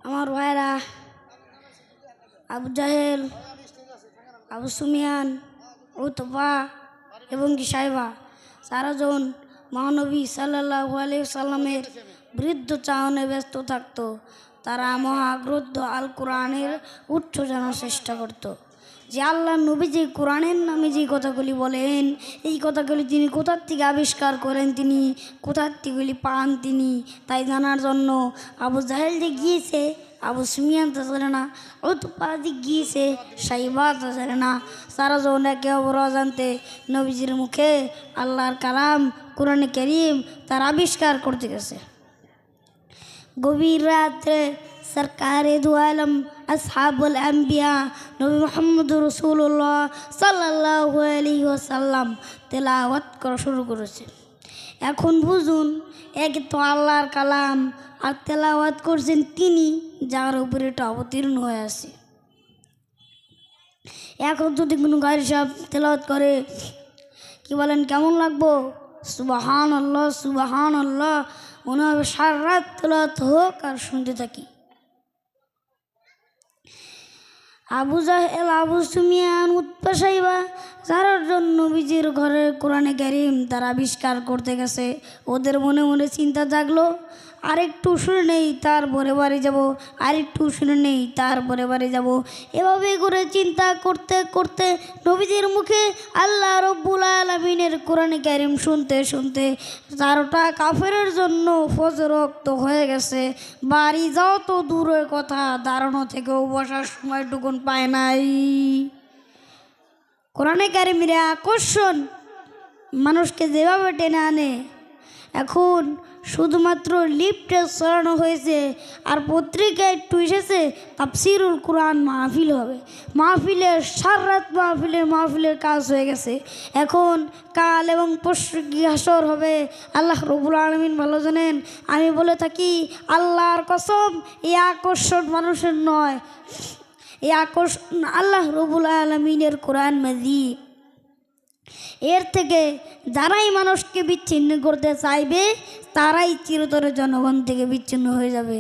আমার ভাইরা আবু জাহেল, আবু সুমিয়ান, উতবা এবং কি সাইবা সারাজন মহানবী সাল্লাল্লাহু আলাইহি সাল্লামের বৃদ্ধ চাহনে ব্যস্ত থাকত। তারা মহাগ্রন্থ আল কোরআনের উচ্চ জানার চেষ্টা করত যে আল্লাহ নবী যে কোরআনের নামে যে কথাগুলি বলেন, এই কথাগুলি তিনি কোথার থেকে আবিষ্কার করেন, তিনি কোথার থেকে পান তিনি, তাই জানার জন্য আবু জাহেল যে গিয়েছে, আবু সুমিয়ান তো জানে না, উতবা যে গিয়েছে, সাইবা তো জানে না। সারাজন একে অপর অজান্তে নবীজির মুখে আল্লাহর কালাম কোরআনে কারীম তার আবিষ্কার করতে গেছে। গভীর রাত্রে সরকারে দু আলম আসহাবুল আম্বিয়া নবী মুহাম্মদ রাসূলুল্লাহ সাল্লাল্লাহু আলাইহি ওয়াসাল্লাম তেলাওয়াত করা শুরু করেছে। এখন বুঝুন, এক তো আল্লাহর কালাম আর তেলাওয়াত করছেন তিনি, যার উপরে এটা অবতীর্ণ হয়ে আছে। এখন যদি কোনো গাড়ি সাহেব তেলাওয়াত করে, কি বলেন কেমন লাগবো? সুবহানাল্লাহ সুবহানাল্লাহ মনে হবে সারা রাত তেলাওয়াত হোক আর শুনতে থাকি। আবু জাহেল, আবু সুমিয়ান, উতবা, সাইবা যারার জন্য নবীজির ঘরের কোরআনে কারীম তারা আবিষ্কার করতে গেছে, ওদের মনে মনে চিন্তা জাগলো, আরেকটু শুনে নেই তারপরে বাড়ি যাব, আরেকটু শুনে নেই তারপরে বাড়ি যাব। এভাবে করে চিন্তা করতে করতে নবীজির মুখে আল্লাহ রব্বুল আলামিনের কোরআনে কারীম শুনতে শুনতে 4টা কাফেরের জন্য ফজর রক্ত হয়ে গেছে। বাড়ি যাও তো দূরের কথা, দাঁড়ানো থেকেও বসার সময়টুকুন পায় নাই। কোরআনে কারীমের আকর্ষণ মানুষকে যেভাবে টেনে আনে, এখন শুধুমাত্র লিফটে সরানো হয়েছে আর পত্রিকায় একটু এসেছে তাফসিরুল কোরআন মাহফিল হবে, মাহফিলের সারা রাত মাহফিলের কাজ হয়ে গেছে। এখন কাল এবং পরশু কি হাসর হবে আল্লাহ রব্বুল আলামিন ভালো জানেন। আমি বলে থাকি আল্লাহর কসম, এই আকর্ষণ মানুষের নয়, এই আকর্ষণ আল্লাহ রব্বুল আলামিনের কোরআন মাজিদ। এর থেকে যারাই মানুষকে বিচ্ছিন্ন করতে চাইবে তারাই চিরতরে জনগণ থেকে বিচ্ছিন্ন হয়ে যাবে।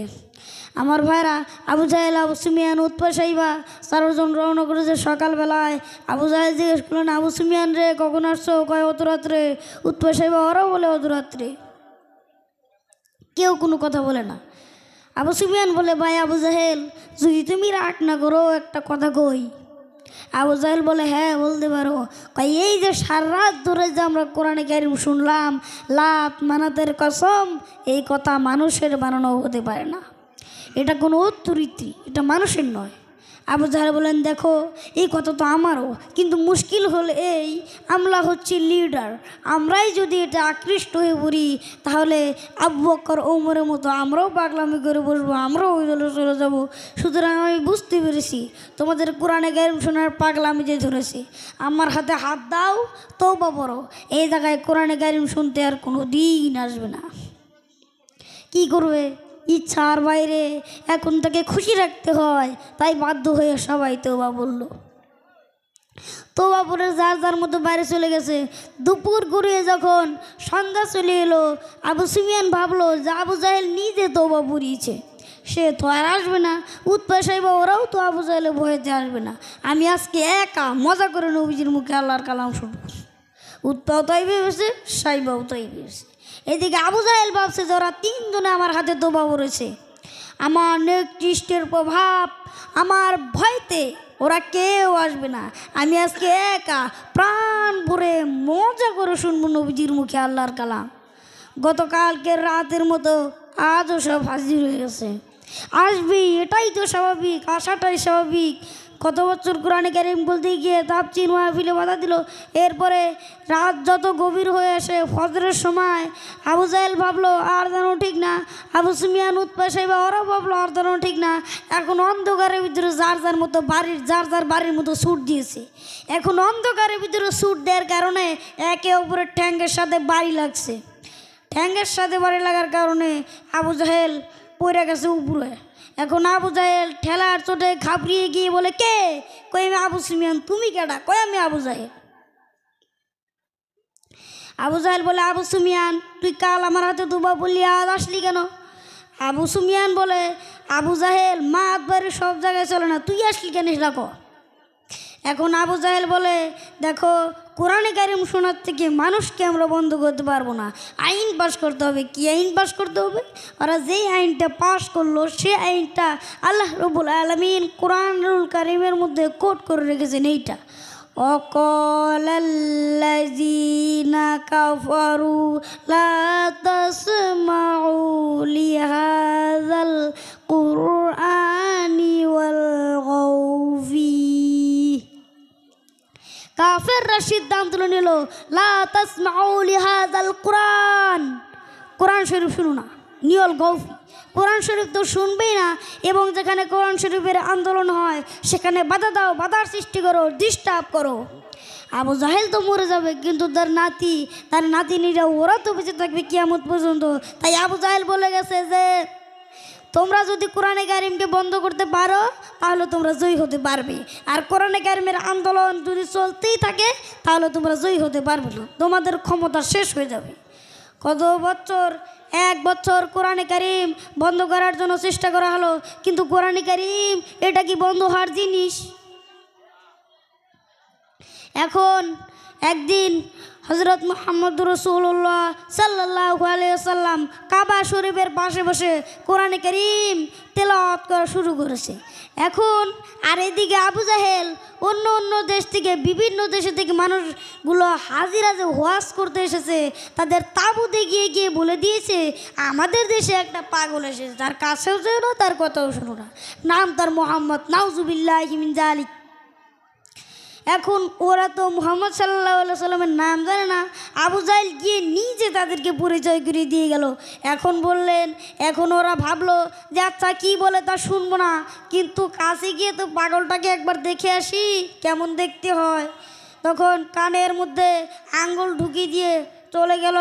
আমার ভাইরা, আবু জাহেল, আবু সুমিয়ান, উতবা, সাইবা 4জন রওনা করেছে সকালবেলায়। আবু জাহেল জিজ্ঞেস করলেন, আবু সুমিয়ান রে কখন আসছো? কয় অত রাত্রে। উতবা, সাইবা ওরাও বলে অত রাত্রে। কেউ কোনো কথা বলে না। আবু সুমিয়ান বলে, ভাই আবু জাহেল, যদি তুমি রাগ না করো একটা কথা কই। আবু জাহেল বলে, হ্যাঁ বলতে পারো। কয় এই যে সারা রাত ধরে যে আমরা কোরআনে কারীম শুনলাম, লাত মানাতের কসম, এই কথা মানুষের বানানো হতে পারে না, এটা কোনো চরিত্রী, এটা মানুষের নয়। আবু জাহেল বলেন, দেখো এই কথা তো আমারও, কিন্তু মুশকিল হলে এই আমরা হচ্ছি লিডার, আমরাই যদি এটা আকৃষ্ট হয়ে পড়ি তাহলে আবু বকর ওমরের মতো আমরাও পাগলামি করে বসবো, আমরাও ওই দলে চলে যাবো। সুতরাং আমি বুঝতে পেরেছি তোমাদের কোরআনে কারীম শোনার পাগলামি যে ধরেছে, আমার হাতে হাত দাও, তওবা পড়ো, এই জায়গায় কোরআনে কারীম শুনতে আর কোনো দিন আসবে না। কি করবে? ইচ্ছার বাইরে এখন তাকে খুশি রাখতে হয়, তাই বাধ্য হয়ে সবাই তওবা বলল। তওবা পরে যার যার মতো বাইরে চলে গেছে। দুপুর গড়িয়ে যখন সন্ধ্যা চলে এলো, আবু সুমিয়ান ভাবলো যে আবু জাহেল নিজে তওবা পড়িয়েছে, সে তো আর আসবে না। উতবা, সাইবা ওরাও তো আবু জাহেলের ভয়েতে আসবে না, আমি আজকে একা মজা করে নবীজির মুখে আল্লাহর কালাম শুনবো। উতবাও তাই ভেবেছে, সাইবাও তাই ভেবেছে। এদিকে আবু জাহেল ভাবছে যে ওরা 3জনে আমার হাতে তওবা পড়েছে, আমার নেতৃত্বের প্রভাব, আমার ভয়তে ওরা কেউ আসবে না, আমি আজকে একা প্রাণ ভরে মজা করে শুনবো নবীজির মুখে আল্লাহর কালাম। গতকালকের রাতের মতো আজও সব হাজির হয়ে গেছে, আসবি, এটাই তো স্বাভাবিক, আসাটাই স্বাভাবিক। কত বছর কোরআনে কারীম বলতে গিয়ে তাফসীর মাহফিলে বাধা দিল। এরপরে রাত যত গভীর হয়ে আসে, ফজরের সময় আবু জাহেল ভাবলো আর যেন ঠিক না, আবু সুমিয়ান, উতবা, সাইবা ওরাও ভাবলো আর যেন ঠিক না। এখন অন্ধকারের ভিতরে যার যার বাড়ির মতো ছুট দিয়েছে। এখন অন্ধকারের ভিতরে ছুট দেওয়ার কারণে একে অপরের ঠ্যাঙ্গের সাথে বাড়ি লাগছে। ঠ্যাঙ্গের সাথে বাড়ি লাগার কারণে আবু জাহেল পড়ে গেছে উপরে। এখন আবু জাহেল ঠেলার চোটে ঘাবড়িয়ে গিয়ে বলে, কে? কই আমি আবু সুমিয়ান। তুমি কেডা? কই আমি আবু জাহেল। আবু জাহেল বলে, আবু সুমিয়ান তুই কাল আমার হাতে তওবা বললি, আজ আসলি কেন? আবু সুফিয়ান বলে, আবু জাহেল মা বাড়ি সব জায়গায় চলে না, তুই আসলি কেন রাখো। এখন আবু জাহেল বলে, দেখো কোরআনে কারিম শোনার থেকে মানুষকে আমরা বন্ধ করতে পারবো না, আইন পাশ করতে হবে। কি আইন পাশ করতে হবে? ওরা যেই আইনটা পাশ করলো সে আইনটা আল্লাহ রাব্বুল আলামিন কোরআনুল কারিমের মধ্যে কোট করে রেখেছেন এইটা, ওয়াকালাল্লাযীনা কাফারু লা তাসমাউ লিহাযাল কুরআনি ওয়ালগাউ ফীহি। কাফেররা সিদ্ধান্ত নিল, লা তাসমাউ লিহাযাল কুরআন, কোরআন শরীফ শুনো না, নিয়ল গৌফি, কোরআন শরীফ তো শুনবেই না, এবং যেখানে কোরআন শরীফের আন্দোলন হয় সেখানে বাধা দাও, বাধার সৃষ্টি করো, ডিস্টার্ব করো। আবু জাহেল তো মরে যাবে, কিন্তু তার নাতি, তার নাতিনিরা ওরা তো বেঁচে থাকবে কিয়ামত পর্যন্ত। তাই আবু জাহেল বলে গেছে যে তোমরা যদি কোরআনে কারিমকে বন্ধ করতে পারো তাহলে তোমরা জয়ী হতে পারবে, আর কোরআনে কারিমের আন্দোলন যদি চলতেই থাকে তাহলে তোমরা জয়ী হতে পারবে না, তোমাদের ক্ষমতা শেষ হয়ে যাবে। কত বছর, 1 বছর কোরআনে কারিম বন্ধ করার জন্য চেষ্টা করা হলো, কিন্তু কোরআনে কারিম এটা কি বন্ধ হওয়ার জিনিস? এখন একদিন হযরত মুহাম্মদুর রাসূলুল্লাহ সাল্লাল্লাহু আলাইহি ওয়াসাল্লাম কাবা শরীফের পাশে বসে কোরআনে কারিম তেলাওয়াত করা শুরু করেছে। এখন আর এদিকে আবু জাহেল অন্য অন্য দেশ থেকে, বিভিন্ন দেশে থেকে মানুষগুলো হাজিরা যে ওয়াজ করতে এসেছে তাদের তাঁবুতে গিয়ে গিয়ে বলে দিয়েছে আমাদের দেশে একটা পাগল এসেছে, তার কাছেও যেও না, তার কথাও শোনো না, নাম তার মুহাম্মদ, নাউজুবিল্লাহি মিন যালিক। এখন ওরা তো মুহাম্মদ সাল্লাল্লাহু আলাইহি সাল্লামের নাম জানে না, আবু জাহেল গিয়ে নিজে তাদেরকে পরিচয় করে দিয়ে গেল। এখন বললেন, এখন ওরা ভাবলো যে আচ্ছা কী বলে তা শুনবো না, কিন্তু কাছে গিয়ে তো পাগলটাকে একবার দেখে আসি কেমন দেখতে হয়। তখন কানের মধ্যে আঙ্গুল ঢুকিয়ে দিয়ে চলে গেল।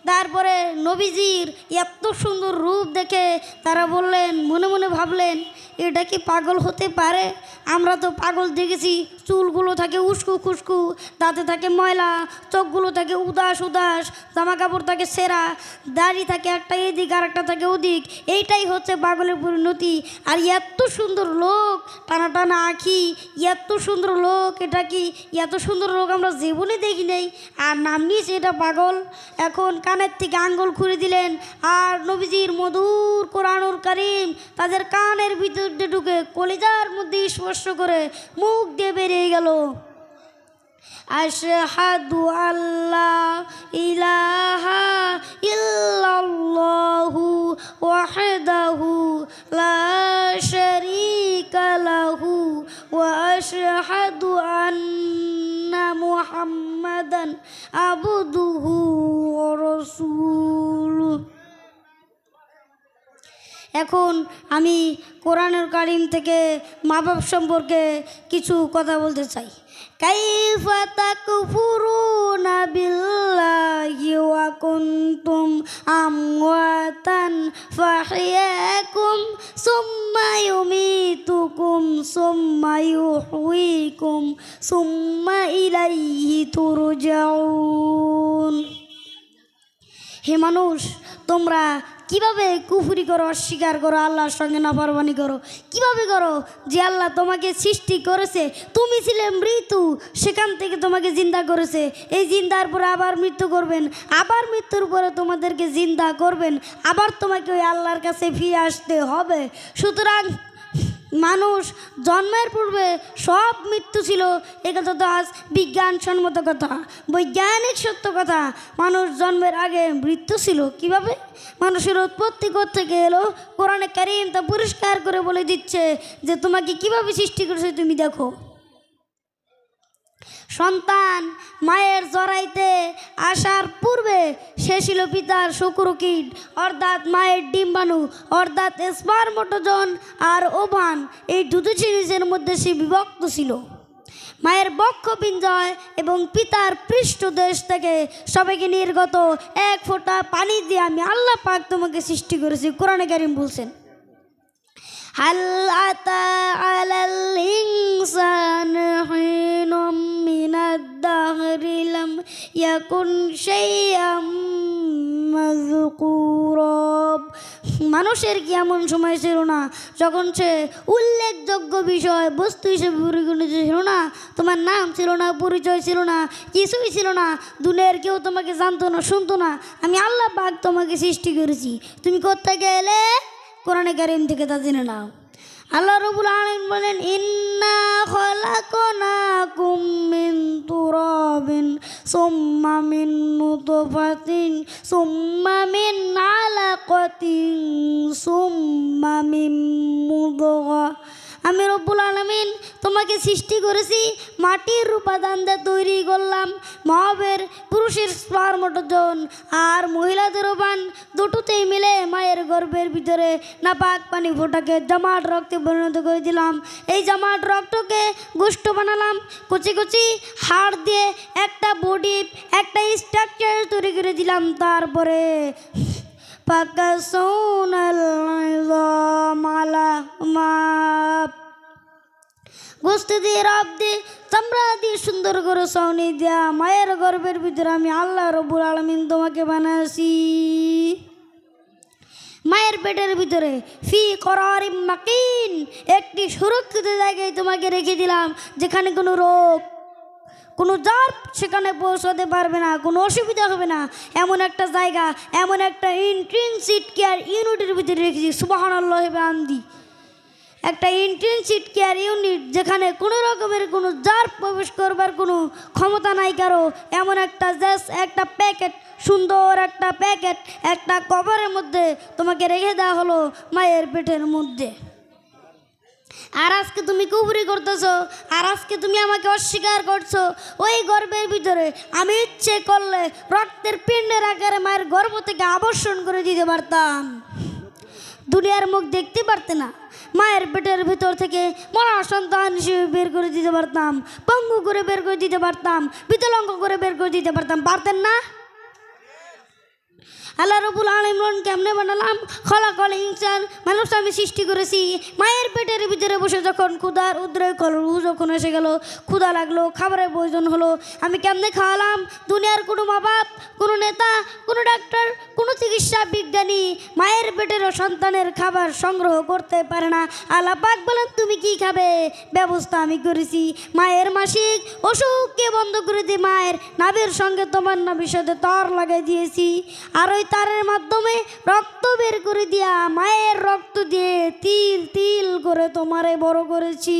তারপরে নবীজির এত সুন্দর রূপ দেখে তারা বললেন, মনে মনে ভাবলেন এটা কি পাগল হতে পারে? আমরা তো পাগল দেখেছি, চুলগুলো থাকে উস্কু খুস্কু, দাঁতে থাকে ময়লা, চোখগুলো থাকে উদাস উদাস, জামা কাপড় থাকে ছেঁড়া, দাড়ি থাকে একটা এদিক আর একটা থাকে ওদিক, এইটাই হচ্ছে পাগলের পরিণতি। আর এত সুন্দর লোক, টানা টানা আঁখি, এত সুন্দর লোক, এটা কি এত সুন্দর লোক আমরা জীবনে দেখি নেই, আর নাম নিয়েছে এটা পাগল। এখন কানের থেকে আঙ্গুল খুঁড়ে দিলেন, আর নবীজির মধুর কোরআনুল কারিম তাদের কানের ভিতর দিয়ে ঢুকে কলিজার মধ্যে স্পর্শ করে মুখ দিয়ে বেরিয়ে গেল। আশহাদু আল্লা ইলাহা ইল্লাল্লাহু ওয়াহদাহু লা শারীকা লাহু ওয়া আশহাদু আন্না মুহাম্মাদান আবদুহু ওয়া রাসূলুহু। এখন আমি কোরআনুল কারিম থেকে মা বাপ সম্পর্কে কিছু কথা বলতে চাই। কাইফা তাকফুরুনা বিল্লাহি ওয়া কুনতুম আমওয়াতান ফাহিয়াকুম সুম্মা ইউমিতুকুম সুম্মা ইউহয়িকুম সুম্মা ইলাইহি তুরজাউন। হে মানুষ, তোমরা কিভাবে কুফরি করো, অস্বীকার করো, আল্লাহর সঙ্গে নাফরমানি করো? কিভাবে করো? যে আল্লাহ তোমাকে সৃষ্টি করেছে, তুমি ছিলে মৃত্যু, সেখান থেকে তোমাকে জিন্দা করেছে, এই জিন্দার পরে আবার মৃত্যু করবেন, আবার মৃত্যুর পরে তোমাদেরকে জিন্দা করবেন, আবার তোমাকে ওই আল্লাহর কাছে ফিরে আসতে হবে। সুতরাং মানুষ জন্মের পূর্বে সব মৃত্যু ছিল, এ কথা তো আজ বিজ্ঞানসম্মত কথা, বৈজ্ঞানিক সত্য কথা। মানুষ জন্মের আগে মৃত্যু ছিল। কিভাবে? মানুষের উৎপত্তি থেকে এলো, কোরআনে কারিম তা পরিষ্কার করে বলে দিচ্ছে যে তোমাকে কিভাবে সৃষ্টি করেছে তুমি দেখো। সন্তান মায়ের জরাইতে আসার পূর্বে সে ছিল পিতার শুক্রকীট, অর্থাৎ মায়ের ডিম্বাণু, অর্থাৎ স্পার্মটোজোন আর ওভান, এই দুটো জিনিসের মধ্যে সে বিভক্ত ছিল। মায়ের বক্ষপিঞ্জয় এবং পিতার পৃষ্ঠদেশ থেকে সবাইকে নির্গত এক ফোঁটা পানি দিয়ে আমি আল্লাহ পাক তোমাকে সৃষ্টি করেছি। কোরআনে কারিম বলছেন, হাল আতা আলাল ইনসানি হিনুম মিনাদ দাহরি লাম ইয়াকুন শাইআম মাযকুরা। মানুষের কি এমন সময় ছিল না যখন সে উল্লেখযোগ্য বিষয় বস্তু হিসেবে পরিগণিত ছিল না? তোমার নাম ছিল না, পরিচয় ছিল না, কিছুই ছিল না, দুনিয়ার কেউ তোমাকে জানতো না, শুনতো না। আমি আল্লাহ পাক তোমাকে সৃষ্টি করেছি, তুমি কোত্থেকে এলে? কোরআনে কারীম থেকে তা জেনে নাও। আল্লাহ রাব্বুল আলামিন বলেন, ইন্না খলাকনাকুম মিন তুরাবিন সুম্মা মিন নুতফাতিন সুম্মা মিন আলাকাতিন সুম্মা মিন মুদগা। আমি রব্বুল আলামিন তোমাকে সৃষ্টি করেছি, মাটির উপাদান দিয়ে তৈরি করলাম। মহাবের পুরুষের স্পার্মটোজোন আর মহিলাদের ওভান দুটোতেই মিলে মায়ের গর্ভের ভিতরে নাপাক পানি ফোটাকে জমাট রক্তে পরিণত করে দিলাম। এই জমাট রক্তকে গোষ্ঠ বানালাম, কুচি কুচি হাড় দিয়ে একটা বডি, একটা স্ট্রাকচার তৈরি করে দিলাম। তারপরে গোস্ত দিয়ে রব দিয়ে চামড়া দিয়ে সুন্দর করে ছাউনি দেয়া মায়ের গর্ভের ভিতরে আমি আল্লাহ রাব্বুল আলামিন তোমাকে বানাইছি। মায়ের পেটের ভিতরে ফি করারিম মাকিন, একটি সুরক্ষিত জায়গায় তোমাকে রেখে দিলাম, যেখানে কোনো রোগ, কোনো জার সেখানে পৌঁছাতে পারবে না, কোনো অসুবিধা হবে না। এমন একটা জায়গা, এমন একটা ইন্টেনসিভ কেয়ার ইউনিটের ভিতরে রেখেছি। সুবহানাল্লাহ বিহামদি। একটা ইন্টেনসিভ কেয়ার ইউনিট, যেখানে কোনো রকমের কোনো জার প্রবেশ করবার কোনো ক্ষমতা নাই কারো। এমন একটা জাস্ট একটা প্যাকেট, সুন্দর একটা প্যাকেট, একটা কভারের মধ্যে তোমাকে রেখে দেওয়া হলো মায়ের পেটের মধ্যে। আর আজকে তুমি কুফরি করতেছো, আর আজকে তুমি আমাকে অস্বীকার করছো। ওই গর্ভের ভিতরে আমি ইচ্ছে করলে রক্তের পিণ্ডের আকারে মায়ের গর্ভ থেকে আবর্ষণ করে দিতে পারতাম, দুনিয়ার মুখ দেখতে পারতে না। মায়ের পেটের ভিতর থেকে মরা সন্তান হিসেবে বের করে দিতে পারতাম, পঙ্গু করে বের করে দিতে পারতাম, বিকলাঙ্গ করে বের করে দিতে পারতাম, পারতেন না? আল্লাহ রাব্বুল আলামিন কেমনে বানালাম? খলাকাল ইনসান, মানুষ আমি সৃষ্টি করেছি মায়ের পেটের ভিতরে বসে। যখন ক্ষুধার উদ্রেক হলো, যখন এসে গেল, ক্ষুধা লাগলো, খাবারের প্রয়োজন হলো, আমি কেমনে খাওয়ালাম? দুনিয়ার কোনো মা বাপ, কোনো নেতা, কোনো ডাক্তার, কোনো চিকিৎসা বিজ্ঞানী মায়ের পেটের সন্তানের খাবার সংগ্রহ করতে পারে না। আল্লাহ পাক বলেন, তুমি কি খাবে? ব্যবস্থা আমি করেছি। মায়ের মাসিক অসুখকে বন্ধ করে দিয়ে মায়ের নাভির সঙ্গে তোমার নাভির সাথে তার লাগাই দিয়েছি। আর ওই তারের মাধ্যমে রক্ত বের করে দিয়া মায়ের রক্ত দিয়ে তিল তিল করে তোমারে বড় করেছি।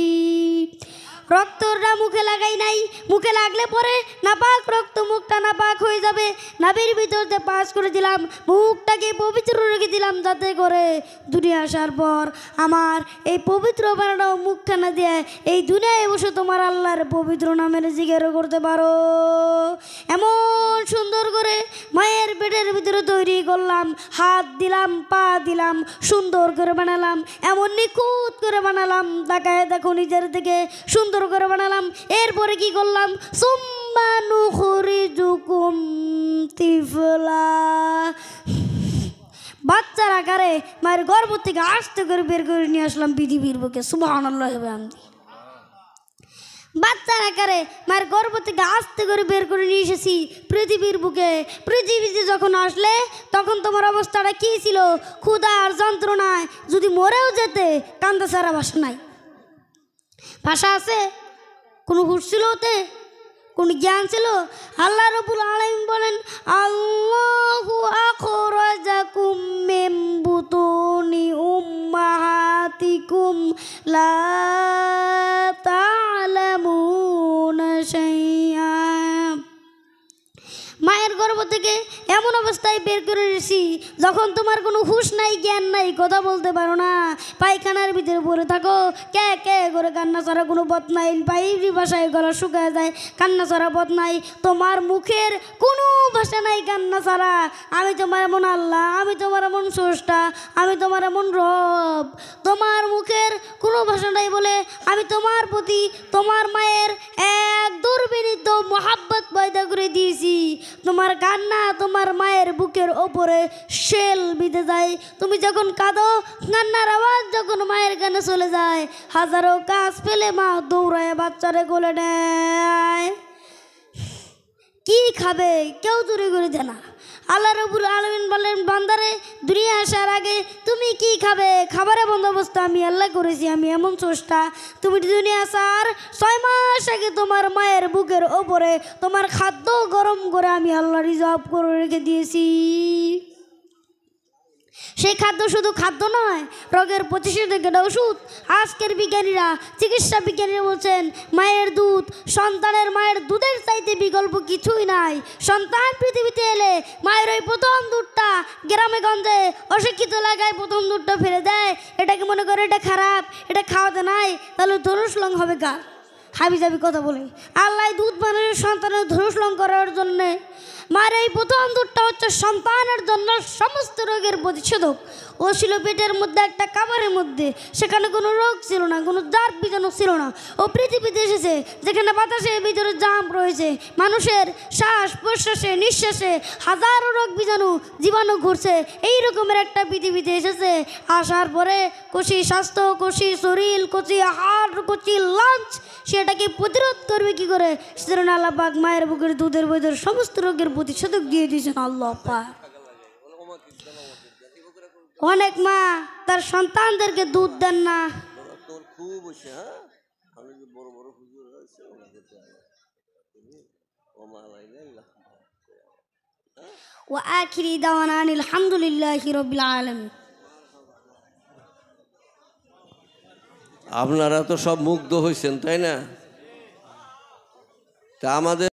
রক্তটা মুখে লাগাই নাই, মুখে লাগলে পরে নাপাক রক্ত, মুখটা নাপাক হয়ে যাবে। নাভির ভিতর দিয়ে পাস করে দিলাম, মুখটাকে পবিত্র রেখে দিলাম, যাতে করে দুনিয়া আসার পর আমার এই পবিত্র বানানো মুখখানা দিয়ে এই দুনিয়ায় বসে তোমার আল্লাহর পবিত্র নামের জিকির করতে পারো। এমন সুন্দর করে মায়ের পেটের ভিতরে তৈরি করলাম, হাত দিলাম, পা দিলাম, সুন্দর করে বানালাম, এমন নিখুঁত করে বানালাম, তাকায় দেখো নিজের দিকে, সুন্দর করে বানালাম। এরপরে কি করলাম? সুম্মা নুখরিজুকুম তিফলা, বাচ্চার আকারে মায়ের গর্ভ থেকে আস্তে করে বের করে নিয়ে আসলাম পৃথিবীর বুকে। সুবহানাল্লাহ বিহামদি। বাচ্চার আকারে মায়ের গর্ভ থেকে আস্তে করে বের করে নিয়ে এসেছি পৃথিবীর বুকে। পৃথিবীতে যখন আসলে তখন তোমার অবস্থাটা কী ছিল? ক্ষুধা আর যন্ত্রণায় যদি মরেও যেতে, কান্দা ছাড়া ভাষা নাই। ভাষা আছে? কোনো হুশ ছিল ওতে? কোন জ্ঞান ছিল? আল্লাহ রাব্বুল আলামিন বলেন, আল্লাহু আখরাজাকুম মিন বুতুনি উম্মাহাতিকুম লা তা'লামুনা শাইআ। মায়ের গর্ভ থেকে এমন অবস্থায় বের করে এসেছি যখন তোমার কোনো হুঁশ নাই, জ্ঞান নাই, কথা বলতে পারো না, পায়খানার ভিতরে পড়ে থাকো, কে কে করে কান্না ছাড়া কোনো পথ নাই, পাইরি ভাষায় গলা শুকায় যায়, কান্না ছাড়া পথ নাই, তোমার মুখের কোনো ভাষা নাই কান্না ছাড়া। আমি তোমার এমন আল্লাহ, আমি তোমার এমন স্রষ্টা, আমি তোমার এমন রব, তোমার মুখের কোনো ভাষা নাই বলে আমি তোমার প্রতি তোমার মায়ের এক দুর্বিনীত মহাব্বত পয়দা করে দিয়েছি। তোমার কান্না তোমার মায়ের বুকের ওপরে শেল বিঁধে যায়। তুমি যখন কাঁদো, কান্নার আওয়াজ যখন মায়ের কানে চলে যায়, হাজারো কাজ ফেলে মা দৌড়ায় বাচ্চারে কোলে নেয়। কি খাবে কেউ চুরি করে দেয় না। আল্লাহ রাব্বুল আলামিন বলেন, বান্দারে দুনিয়া আসার আগে তুমি কি খাবে, খাবারের বন্দোবস্ত আমি আল্লাহ করেছি। আমি এমন স্রষ্টা, তুমি দুনিয়া আসার 6 মাস আগে তোমার মায়ের বুকের ওপরে তোমার খাদ্য গরম করে আমি আল্লাহ রিজার্ভ করে রেখে দিয়েছি। সেই খাদ্য শুধু খাদ্য নয়, রোগের প্রতিষেধকের ওষুধ। আজকের বিজ্ঞানীরা, চিকিৎসা বিজ্ঞানীরা বলছেন মায়ের দুধ, সন্তানের মায়ের দুধের চাইতে বিকল্প কিছুই নাই। সন্তান পৃথিবীতে এলে মায়ের ওই প্রথম দুধটা গ্রামে গঞ্জে অশিক্ষিত এলাকায় প্রথম দুধটা ফেলে দেয়। এটাকে মনে করে এটা খারাপ, এটা খাওয়াতে নাই, তাহলে ধনুষলং হবে কার? হাবিজাবি কথা বলে আল্লাহ দুধ মানুষের সন্তানের ধনুষলং করার জন্যে। মায়ের এই প্রথম দুধটা হচ্ছে সন্তানের জন্য সমস্ত রোগের প্রতিষেধক। ও ছিল পেটের মধ্যে একটা কাবারের মধ্যে, সেখানে কোনো রোগ ছিল না, কোনো জার বীজাণু ছিল না। ও পৃথিবীতে এসেছে যেখানে বাতাসের ভিতরে জাম রয়েছে, মানুষের শ্বাস প্রশ্বাসে নিঃশ্বাসে হাজারো রোগ বীজাণু জীবাণু ঘুরছে। এই রকমের একটা পৃথিবীতে এসেছে। আসার পরে কচি স্বাস্থ্য, কচি শরীর, কচি হাড়, কচি লাঞ্চ, সেটাকে প্রতিরোধ করবে কি করে? সেজন্য আল্লাহ পাক মায়ের বুকের দুধের ভিতর সমস্ত রোগের প্রতিষেধক দিয়ে দিয়েছেন আল্লাহ পাক। অনেক মা তার সন্তানদেরকে দুধ দেন না। ওয়া আখিরি দাওয়ানা আনিল হামদুলিল্লাহি রাব্বিল আলামিন। আপনারা তো সব মুগ্ধ হয়েছেন, তাই না? তা আমাদের